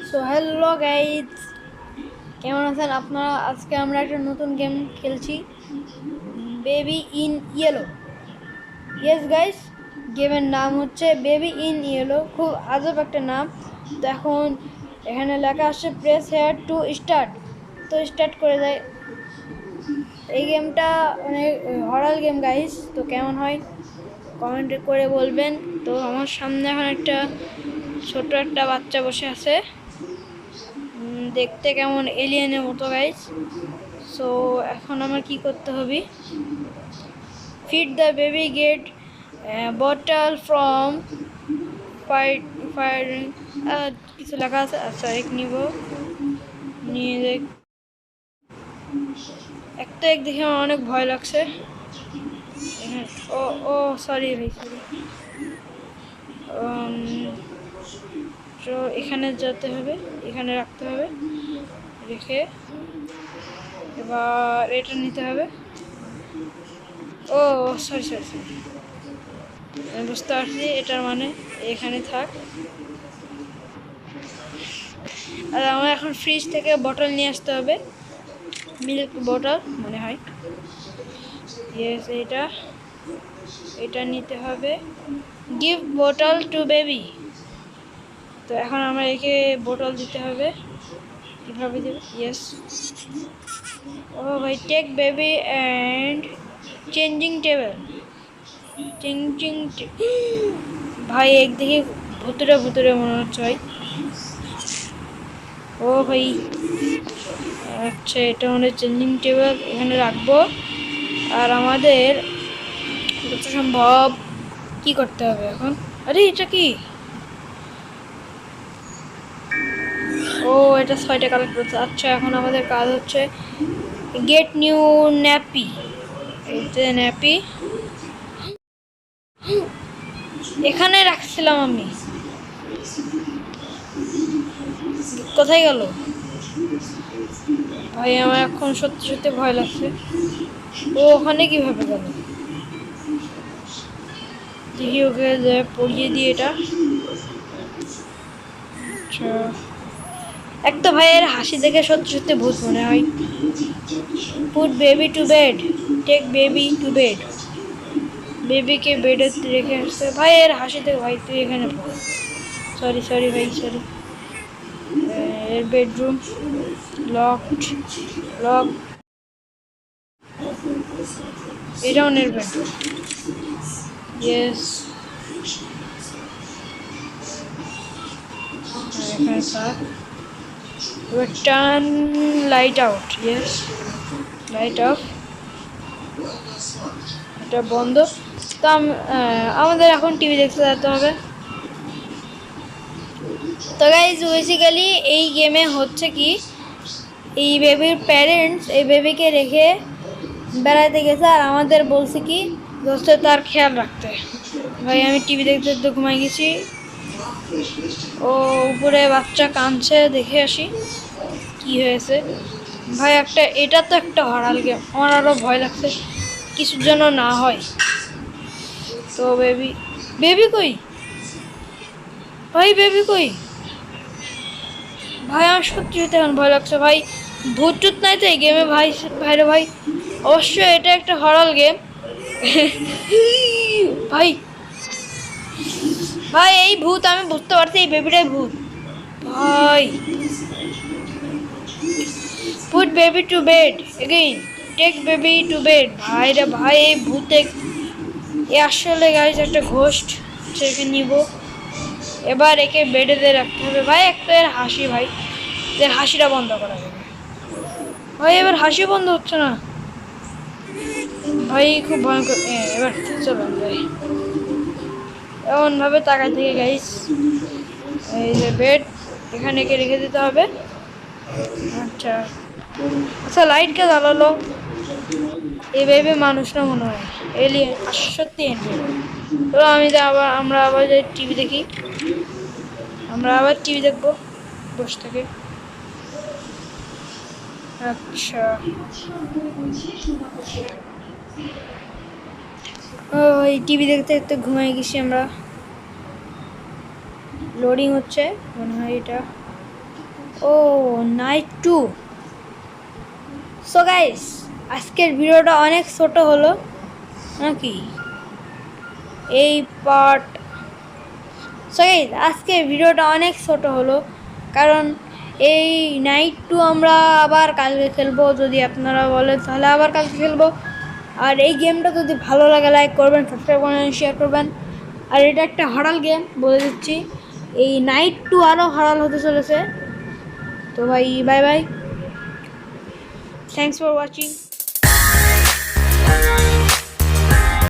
So hello guys, কেমন আছেন আপনারা? আজকে আমরা একটা নতুন গেম খেলছি, baby in yellow. Yes guys, গেমের নাম হচ্ছে বেবি ইন ইয়েলো। খুব আজব একটা নাম। তো এখন এখানে লেখা আসছে প্রেস হেয়ার টু স্টার্ট। তো স্টার্ট করে দেয়। এই গেমটা অনেক হরাল গেম গাইজ। তো কেমন হয় কমেন্ট করে বলবেন। তো আমার সামনে এখন একটা ছোট একটা বাচ্চা বসে আছে, দেখতে কেমন এলিয়েনের মতো গাইস। সো এখন আমার কি করতে হবে? Feed the baby, get bottle from firing, কিছু লেখা আছে। আচ্ছা, এক নিব, নিয়ে দেখ। একটা এক দেখে আমার অনেক ভয় লাগছে। ও ও সরি ভাই, সরি। তো এখানে যেতে হবে, এখানে রাখতে হবে, রেখে এবার এটা নিতে হবে। ও সরি সরি সরি, বুঝতে পারছি এটার মানে এখানে থাক। আর আমার এখন ফ্রিজ থেকে বটল নিয়ে আসতে হবে, মিল্ক বটল মনে হয়। ইয়েস, এটা এটা নিতে হবে। Give bottle to baby. তো এখন আমার একে বোতল দিতে হবে। কীভাবে দেবে? ইয়েস। ও ভাই, take baby and changing table. Changing ভাই একদিকে ভুতুরে ভুতুরে মনে হচ্ছে ভাই। ও ভাই, আচ্ছা, এটা আমাদের চেঞ্জিং টেবিল এখানে রাখবো। আর আমাদের যত সম্ভব কি করতে হবে এখন? আরে এটা কি? ও, এটা 6টা কালেক্ট করছে। আচ্ছা, এখন আমাদের কাজ হচ্ছে গেট নিউ ন্যাপি। এইতে ন্যাপি এখানে রাখছিলাম আমি, কোথায় গেল ভাই? আমার এখন সত্যি সত্যি ভয় লাগছে। ও ওখানে কিভাবে গেল? দেখি ওকে যে পড়িয়ে দিই এটা। আচ্ছা, এক তো ভাইয়ের হাসি দেখে সত্যি সত্যি ভূত মনে হয়। Put baby to bed, take baby to bed. বেবিকে বেডে রেখে আসছে। ভাইয়ের হাসি দেখে ভাই তুই এখানে পড়। সরি সরি ভাই, সরি। এর বেডরুম লকড, লক। এটা ওনের বেডরুম। ইয়েস, এখানে থাক। এবার turn light out. Yes, light off. এটা বন্ধ। তো আমাদের এখন টিভি দেখতে যেতে হবে। তো গাইজ, বেসিক্যালি এই গেমে হচ্ছে কি, এই বেবির প্যারেন্টস এই বেবিকে রেখে বেড়াতে গেছে, আর আমাদের বলছে কি দোস্ত তার খেয়াল রাখতে। ভাই আমি টিভি দেখতে দেখতে ঘুমাই গেছি। ও উপরে বাচ্চা কাঁদছে, দেখে আসি কি হয়েছে। ভাই একটা, এটা তো একটা হরাল গেম, আমার আরও ভয় লাগছে কিছুর জন্য না হয়। তো বেবি, বেবি কই ভাই? বেবি কই ভাই? আমার সত্যি সত্যি এখন ভয় লাগছে ভাই। ভূত টুত নাই তো এই গেমে ভাই? ভাইরে ভাই, অবশ্যই এটা একটা হরর গেম। ভাই, ভাই এই ভূত, আমি বুঝতে পারছি এই বেবিটাই ভূত ভাই। Put baby to bed again, take baby to bed. ভাই রে ভাই, এই ভূতে এ আসলে গাইজ একটা ঘোস্ট। সেকে নিব, এবার একে বেডে দিয়ে রাখতে হবে। ভাই একটা এর হাসি, ভাই এর হাসিটা বন্ধ করা যাবে ভাই? এবার হাসি বন্ধ হচ্ছে না ভাই, খুব ভয়ঙ্কর। এবার চলো যাই। এমন ভাবে তাকাই থেকে গাইস। এই যে বেড, এখানে একে রেখে দিতে হবে। আচ্ছা আচ্ছা, লাইট কে জ্বালালো? এই বেবি মানুষ না মনে হয়, এলিয়েন। সত্যি এলিয়েন। তো আমরা আবার যে টিভি দেখি, আমরা আবার টিভি দেখবো বসে থেকে। আচ্ছা, ওই টিভি দেখতে দেখতে ঘুমাই গেছি আমরা। লোডিং হচ্ছে মনে হয় এটা। ও নাইট 2। সো গাইস, আজকের ভিডিওটা অনেক ছোট হলো নাকি এই পার্ট। সো গাইস, আজকের ভিডিওটা অনেক ছোট হলো কারণ এই নাইট 2 আমরা আবার কালকে খেলবো। যদি আপনারা বলেন তাহলে আবার কালকে খেলবো। আর এই গেমটা যদি ভালো লাগে লাইক করবেন, সাবস্ক্রাইব করবেন, শেয়ার করবেন। আর এটা একটা হরাল গেম, বলে দিচ্ছি। এই নাইট 2 আরও হরাল হতে চলেছে। তো ভাই bye bye, thanks for watching.